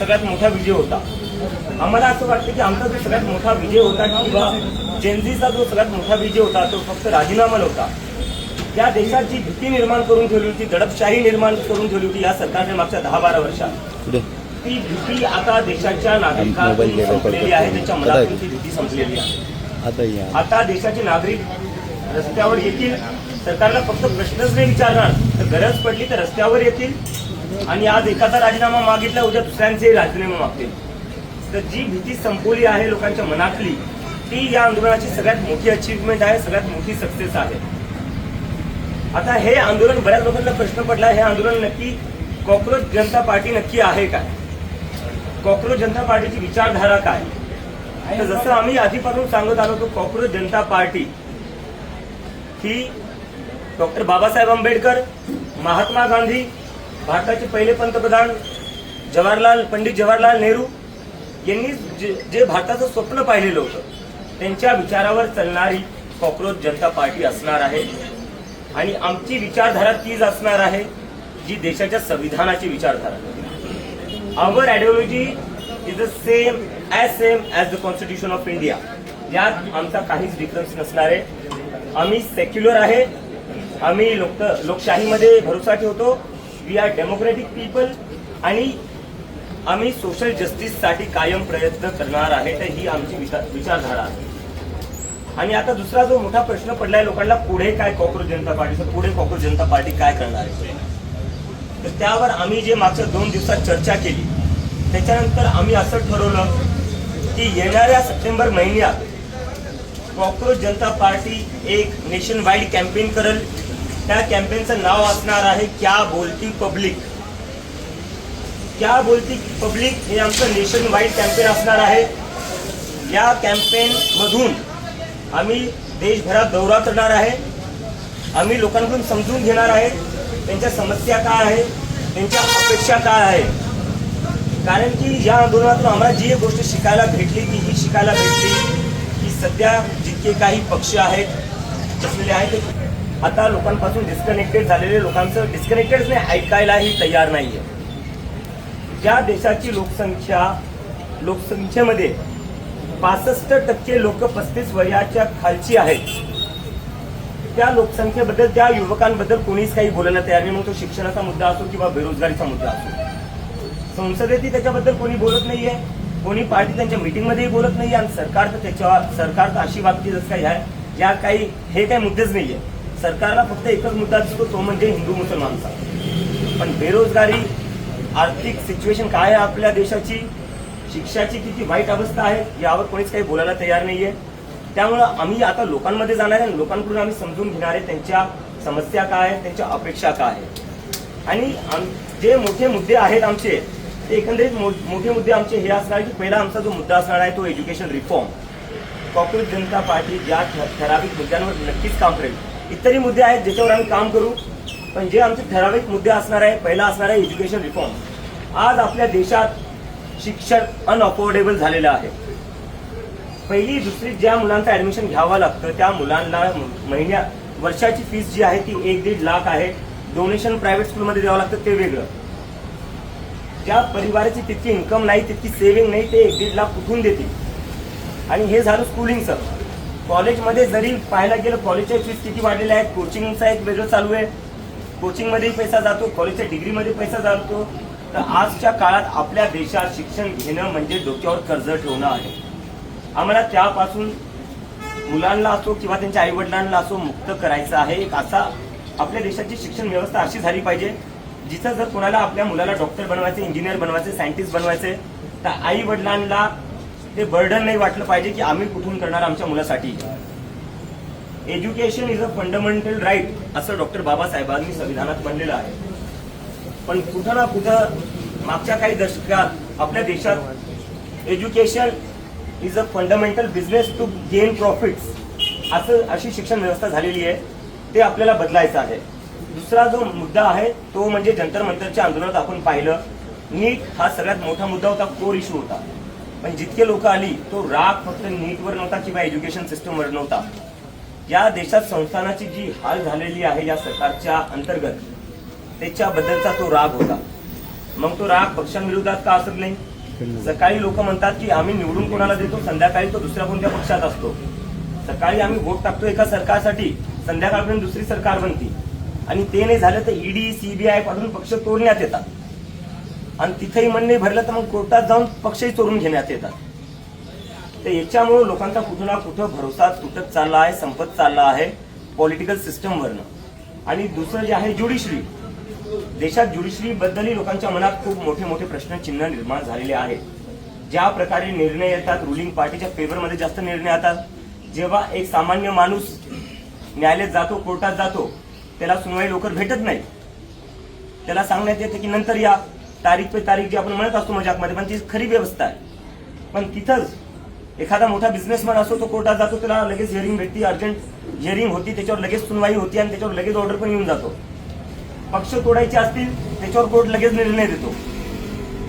सगळ्यात मोठा विजय होता. आम्हाला असं वाटतं की आमचा जो सगळ्यात मोठा विजय होता किंवा जेनझीचा जो सगळ्यात मोठा विजय होता तो फक्त राजीनामा नव्हता. या देशाची भीती निर्माण करून ठेवली होती, दडपशाही निर्माण करून ठेवली होती या सरकारने मागच्या 10-12 वर्षात. ती भीती आता देशाच्या नागरिकांतून संपलेली आहे, त्यांच्या मनातून ती भीती संपलेली आहे. आता देशाचे नागरिक रस्त्यावर येतील. सरकारला फक्त प्रश्नच नाही विचारणार, तर गरज पडली तर रस्त्यावर येतील आणि आज एखादा राजीनामा मागितला, उद्या दुसऱ्यांचे राजीनामा मागतील. तर जी भीती संपवली आहे लोकांच्या मनातली, ती या आंदोलनाची सगळ्यात मोठी अचीवमेंट आहे, सगळ्यात मोठी सक्सेस आहे. आता हे आंदोलन, बऱ्याच लोकांना प्रश्न पडला, हे आंदोलन नक्की कॉक्रोच जनता पार्टी नक्की आहे काय? कॉक्रोच जनता पार्टीची विचारधारा काय? तर जसं आम्ही आधीपासून सांगत आलो तो कॉक्रोच जनता पार्टी ही डॉक्टर बाबासाहेब आंबेडकर, महात्मा गांधी, भारताचे पहिले पंतप्रधान पंडित जवाहरलाल नेहरू यांनी जे भारताचं स्वप्न पाहिलेलं होतं त्यांच्या विचारावर चालणारी कॉक्रोच जनता पार्टी असणार आहे. आणि आमची विचारधारा तीच असणार आहे जी देशाच्या संविधानाची विचारधारा. Our ideology is the same as the constitution of India. यात आमचा काहीच डिफरन्स नसणार आहे. आम्ही सेक्युलर आहे, आम्ही लोकशाहीमध्ये भरोसा ठेवतो, वी आर डेमोक्रेटिक पीपल आणि आम्ही सोशल जस्टिससाठी कायम प्रयत्न करणार आहे. तर ही आमची विचारधारा आहे. आणि आता दुसरा जो मोठा प्रश्न पडलाय लोकांना, पुढे काय कॉक्रोच जनता पार्टीचं, पुढे कॉक्रोच जनता पार्टी काय करणार आहे? तर त्यावर आम्ही जे मागच्या 2 दिवसात चर्चा केली त्याच्यानंतर आम्ही असं ठरवलं की येणाऱ्या सप्टेंबर महिन्यात कॉक्रोच जनता पार्टी एक नेशन वाईड कॅम्पेन करेल. त्या कॅम्पेनचं नाव असणार आहे क्या बोलती पब्लिक. क्या बोलती पब्लिक हे आमचं नेशन वाईड कॅम्पेन असणार आहे. या कॅम्पेन मधून आम्ही देशभरात दौरा करणार आहे. आम्ही लोकांकडून समजून घेणार आहे त्यांच्या समस्या काय आहे, त्यांच्या अपेक्षा काय आहे. कारण की या आंदोलनातून आम्हाला जी एक गोष्ट शिकायला भेटली ती ही शिकायला भेटली की सध्या जितके काही पक्ष आहेत बसलेले आहेत आता लोकांपासून डिस्कनेक्टेड झालेले, लोकांचं डिस्कनेक्टेड नाही, ऐकायलाही तयार नाहीये. ज्या देशाची लोकसंख्येमध्ये 65% लोक 35 वयाच्या खालची आहेत, त्या लोकसंख्येबद्दल, त्या युवकांबद्दल कोणीच काही बोलायला तयार नाही. मग तो शिक्षणाचा मुद्दा असो किंवा बेरोजगारीचा मुद्दा असो. संसदेतही त्याच्याबद्दल कोणी बोलत नाहीये, कोणी पार्टी त्यांच्या मीटिंगमध्येही बोलत नाहीये आणि सरकार तर अशी वागते जसं काही या काही हे काही मुद्देच नाहीये. सरकारला फक्त एकच मुद्दा दिसतो, तो म्हणजे हिंदू मुसलमानचा. पण बेरोजगारी, आर्थिक सिच्युएशन काय आहे आपल्या देशाची, शिक्षाची किती वाईट अवस्था आहे यावर कोणीच काही बोलायला तयार नाहीये. त्यामुळं आम्ही आता लोकांमध्ये जाणार आहे, लोकांकडून आम्ही समजून घेणार आहे त्यांच्या समस्या काय आहेत, त्यांच्या अपेक्षा काय आहेत. आणि जे मोठे मुद्दे आहेत आमचे, ते एकंदरीत मोठे मुद्दे आमचे हे असणार की पहिला आमचा जो मुद्दा असणार आहे तो एज्युकेशन रिफॉर्म. कॉक्रोच जनता पार्टी ज्या ठराविक मुद्द्यांवर नक्कीच काम करेल. इतरही मुद्दे आहेत ज्याच्यावर आम्ही काम करू, पण जे आमचे ठराविक मुद्दे असणार आहे, पहिला असणार आहे एज्युकेशन रिफॉर्म. आज आपल्या देशात शिक्षण अनअफोर्डेबल झालेलं आहे. पहिली दुसरी ज्या मुलांचं ऍडमिशन घ्यावं लागतं त्या मुलांना वर्षाची फीस जी आहे ती 1-1.5 लाख आहे. डोनेशन प्रायव्हेट स्कूलमध्ये द्यावं लागतं ते वेगळं. ज्या परिवाराची तितकी इन्कम नाही, तितकी सेव्हिंग नाही, ते 1-1.5 लाख कुठून देतील? आणि हे झालं स्कूलिंगचं. कॉलेजमध्ये जरी पाहायला गेलं कॉलेजच्या फीस किती वाढलेल्या आहेत. कोचिंगचा एक वेगळं चालू आहे, कोचिंगमध्येही पैसा जातो, कॉलेजच्या डिग्रीमध्ये पैसा जातो. तर आजच्या काळात आपल्या देशात शिक्षण घेणं म्हणजे डोक्यावर कर्ज ठेवणं आहे. आम्हाला त्यापासून मुलांना असो किंवा त्यांच्या आईवडिलांना असो मुक्त करायचं आहे. एक असा आपल्या देशाची शिक्षण व्यवस्था अशी झाली पाहिजे जिथं जर कोणाला आपल्या मुलाला डॉक्टर बनवायचे, इंजिनियर बनवायचे, सायंटिस्ट बनवायचे, तर आई वडिलांना ते बर्डन नाही वाटलं पाहिजे की आम्ही कुठून करणार आमच्या मुलासाठी. Education is a fundamental right असं डॉक्टर बाबासाहेबांनी संविधानात म्हणलेलं आहे. पण कुठं ना कुठं मागच्या काही दशकात आपल्या देशात education is a fundamental business to gain profits अशी शिक्षण व्यवस्था झालेली आहे. ते आपल्याला बदलायचं आहे. दुसरा जो मुद्दा आहे तो म्हणजे जंतर मंतरच्या आंदोलनात आपण पाहिलं, नीट हा सगळ्यात मोठा मुद्दा होता, कोर इश्यू होता. पण जितके लोक आली तो राग फक्त नीटवर नव्हता किंवा एज्युकेशन सिस्टमवर नव्हता. या देशात संस्थानाची जी हाल झालेली आहे या सरकारच्या अंतर्गत त्याच्याबद्दलचा तो राग होता. मग तो राग पक्षांविरोधात का असत नाही, सकाळी लोक म्हणतात की आम्ही निवडून कोणाला देतो, संध्याकाळी तो दुसऱ्या कोणत्या पक्षात असतो. सकाळी आम्ही वोट टाकतो एका सरकारसाठी, संध्याकाळपर्यंत दुसरी सरकार बनती. आणि ते नाही झालं तर ईडी सीबीआय पाठवून पक्ष तोडण्यात येतात. आणि तिथेही मन नाही भरलं तर मग कोर्टात जाऊन पक्षही चोरून घेण्यात येतात. तर याच्यामुळे लोकांचा कुठं ना कुठं भरोसा तुटत चालला आहे, संपत चालला आहे पॉलिटिकल सिस्टमवरनं. आणि दुसरं जे आहे ज्युडिशरी, देशात ज्युडिशरी बद्दलही लोकांच्या मनात खूप मोठे मोठे प्रश्नचिन्ह निर्माण झालेले आहेत. ज्या प्रकारे निर्णय येतात, रुलिंग पार्टीच्या फेवरमध्ये जास्त निर्णय येतात. जेव्हा एक सामान्य माणूस न्यायालयात जातो, कोर्टात जातो, त्याला सुनवाई लवकर भेटत नाही. त्याला सांगण्यात येते की नंतर या, तारीख पे तारीख जी आपण म्हणत असतो मजाकमध्ये, पण ती खरी व्यवस्था आहे. पण तिथंच एखादा मोठा बिझनेसमॅन असतो, तो कोर्टात जातो, त्याला लगेच हिअरिंग भेटती, अर्जंट हिअरिंग होती, त्याच्यावर लगेच सुनवाई होती आणि त्याच्यावर लगेच ऑर्डर पण येऊन जातो. पक्ष तोडायचे असतील त्याच्यावर कोर्ट लगेच निर्णय देतो.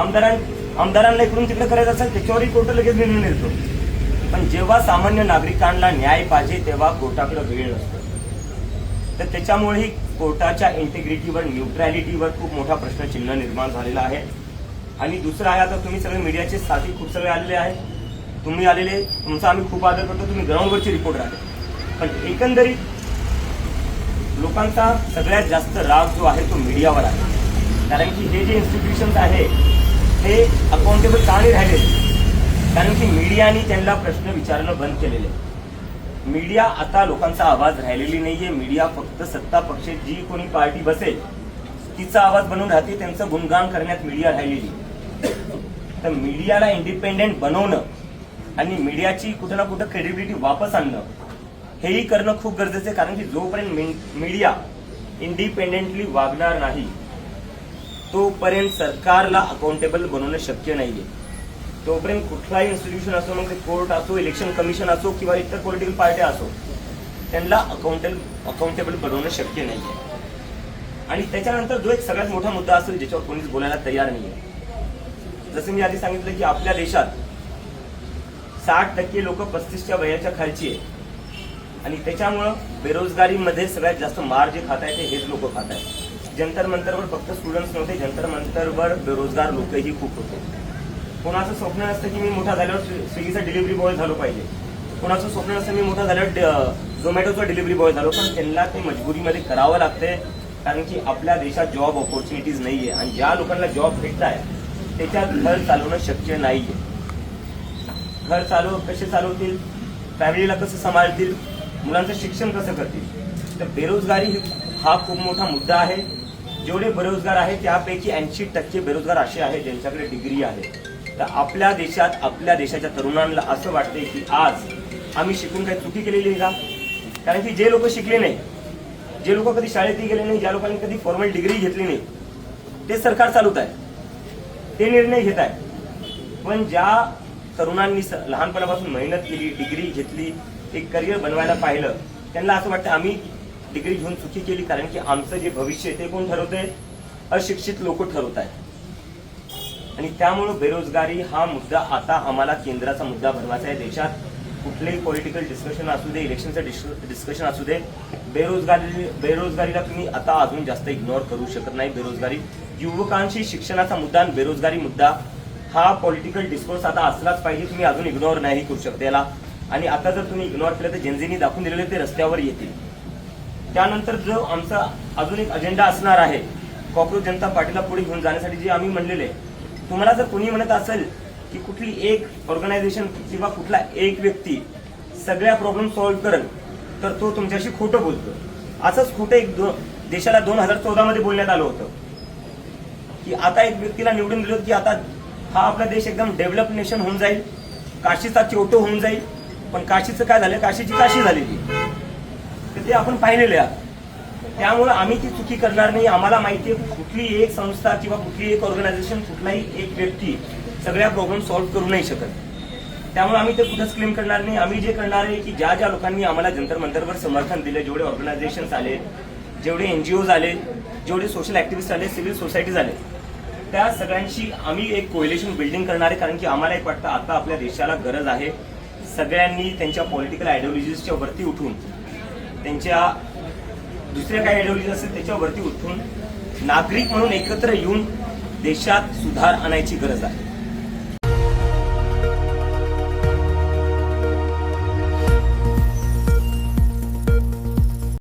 आमदारांना इकडून तिकडे करायचं असेल त्याच्यावरही कोर्ट लगेच निर्णय देतो. पण जेव्हा सामान्य नागरिकांना न्याय पाहिजे तेव्हा कोर्टाकडे वेळ नसतो. तर त्याच्यामुळेही कोर्टाच्या इंटिग्रिटीवर, न्यूट्रॅलिटीवर खूप मोठा प्रश्नचिन्ह निर्माण झालेला आहे. आणि दुसरं आहे, आता तुम्ही सगळे मीडियाचे साथी खूप सगळे आलेले आहेत, तुम्ही आलेले, तुमचा आम्ही खूप आदर करतो, तुम्ही ग्राउंडवरचे रिपोर्टर आहे. पण एकंदरीत लोकांचा सगळ्यात जास्त राग जो आहे तो मीडियावर आहे. कारण की हे जे इन्स्टिट्यूशन्स आहे ते अकाउंटेबल का नाही राहिले? कारण की मीडियाने त्यांना प्रश्न विचारणं बंद केलेले. मीडिया आता लोकांचा आवाज राहिलेली नाहीये. मीडिया फक्त सत्ता पक्ष जी कोणी पार्टी बसेल तिचा आवाज बनवून राहते, त्यांचं गुणगान करण्यात मीडिया राहिलेली. तर मीडियाला इंडिपेंडेंट बनवणं आणि मीडियाची कुठं ना कुठं क्रेडिबिलिटी वापस आणणं हेही करणं खूप गरजेचं आहे. कारण की जोपर्यंत मीडिया इंडिपेंडेंटली वागणार नाही तोपर्यंत सरकारला अकाउंटेबल बनवणं शक्य नाहीये. तोपर्यंत कुठलाही इन्स्टिट्यूशन असो, मग ते कोर्ट असो, इलेक्शन कमिशन असो किंवा इतर पॉलिटिकल पार्ट्या असो, त्यांना अकाउंटेबल बनवणं शक्य नाहीये. आणि त्याच्यानंतर जो एक सगळ्यात मोठा मुद्दा असेल ज्याच्यावर कोणीच बोलायला तयार नाहीये, जसं मी आधी सांगितलं की आपल्या देशात 60% लोक 35च्या वयाच्या खालची आहे. आणि त्याच्यामुळं बेरोजगारीमध्ये सगळ्यात जास्त मार जे खात आहे ते हेच लोक खात आहेत. जंतर मंतरवर फक्त स्टुडंट्स नव्हते, जंतर मंतरवर बेरोजगार लोकही खूप होते. कोणाचं स्वप्न नसतं की मी मोठा झाल्यावर स्विगीचा डिलिव्हरी बॉय झालो पाहिजे, कोणाचं स्वप्न नसतं मी मोठा झाल्यावर झोमॅटोचा डिलिव्हरी बॉय झालो. पण त्यांना ते मजबुरीमध्ये करावं लागते, कारण की आपल्या देशात जॉब ऑपॉर्च्युनिटीज नाहीये. आणि ज्या लोकांना जॉब भेटत आहे त्याच्यात घर चालवणं शक्य नाहीये. घर कसे चालवतील, फॅमिलीला कसं सांभाळतील, मुलांचं शिक्षण कसं करतील. तर बेरोजगारी हा खूप मोठा मुद्दा आहे. जेवढे बेरोजगार आहे त्यापैकी 80% बेरोजगार असे आहेत ज्यांच्याकडे डिग्री आहे. तर आपल्या देशात, आपल्या देशाच्या तरुणांना असं वाटतंय की आज आम्ही शिकून काही चुकी केलेली आहे का? कारण की जे लोक शिकले नाही, जे लोक कधी शाळेतही गेले नाही, ज्या लोकांनी कधी फॉर्मल डिग्री घेतली नाही, ते सरकार चालवत आहे, ते निर्णय घेत आहे. पण ज्या तरुणांनी लहानपणापासून मेहनत केली, डिग्री घेतली, एक करिअर बनवायला पाहिलं, त्यांना असं वाटतं आम्ही डिग्री घेऊन चुकी केली. कारण की आमचं जे भविष्य ते कोण ठरवतंय? अशिक्षित लोक ठरवत आहेत. आणि त्यामुळे बेरोजगारी हा मुद्दा आता आम्हाला केंद्राचा मुद्दा बनवायचा आहे. देशात कुठलेही पॉलिटिकल डिस्कशन असू दे, इलेक्शनचं डिस्कशन असू दे, बेरोजगारीला तुम्ही आता अजून जास्त इग्नोर करू शकत नाही. बेरोजगारी, युवकांशी शिक्षणाचा मुद्दा आणि बेरोजगारी मुद्दा हा पॉलिटिकल डिस्कोर्स आता असलाच पाहिजे. तुम्ही अजून इग्नोर नाही करू शकत याला. आणि आता जर तुम्ही इग्नोर केलं तर जेनझीनी दाखवून दिलेले ते रस्त्यावर येतील. त्यानंतर जो आमचा अजून एक अजेंडा असणार आहे कॉक्रोच जनता पार्टीला पुढे घेऊन जाण्यासाठी, जे आम्ही म्हणलेले, तुम्हाला जर कोणी म्हणत असेल की कुठली एक ऑर्गनायझेशन किंवा कुठला एक व्यक्ती सगळ्या प्रॉब्लेम सॉल्व्ह करेल तर तो तुमच्याशी खोटं बोलतो. असंच खोटं देशाला 2014 मध्ये बोलण्यात आलं होतं की आता एक व्यक्तीला निवडून दिलं की आता हा आपला देश एकदम डेव्हलप नेशन होऊन जाईल, काशीचा क्योटो होऊन जाईल. पण काशीचं काय झालं? काशीची काशी झालेली. तर ते आपण पाहिलेले आहे. त्यामुळे आम्ही ती चुकी करणार नाही. आम्हाला माहिती आहे कुठली एक संस्था किंवा कुठली एक ऑर्गनायझेशन, कुठलाही एक व्यक्ती सगळ्या प्रॉब्लेम सॉल्व्ह करू नाही शकत. त्यामुळे आम्ही ते कुठंच क्लेम करणार नाही. आम्ही जे करणार आहे की ज्या लोकांनी आम्हाला जंतर मंतरवर समर्थन दिले, जेवढे ऑर्गनायझेशन्स आले, जेवढे NGOज आले, जेवढे सोशल ऍक्टिव्हिस्ट आले, सिव्हिल सोसायटीज आले, त्या सगळ्यांशी आम्ही एक कोएलिशन बिल्डिंग करणार आहे. कारण की आम्हाला एक वाटतं आता आपल्या देशाला गरज आहे सगळ्यांनी त्यांच्या पॉलिटिकल आयडिओलॉजीजच्या वरती उठून, त्यांच्या दुसऱ्या काही आयडिओलॉजी असेल त्याच्यावरती उठून नागरिक म्हणून एकत्र येऊन देशात सुधार आणायची गरज आहे.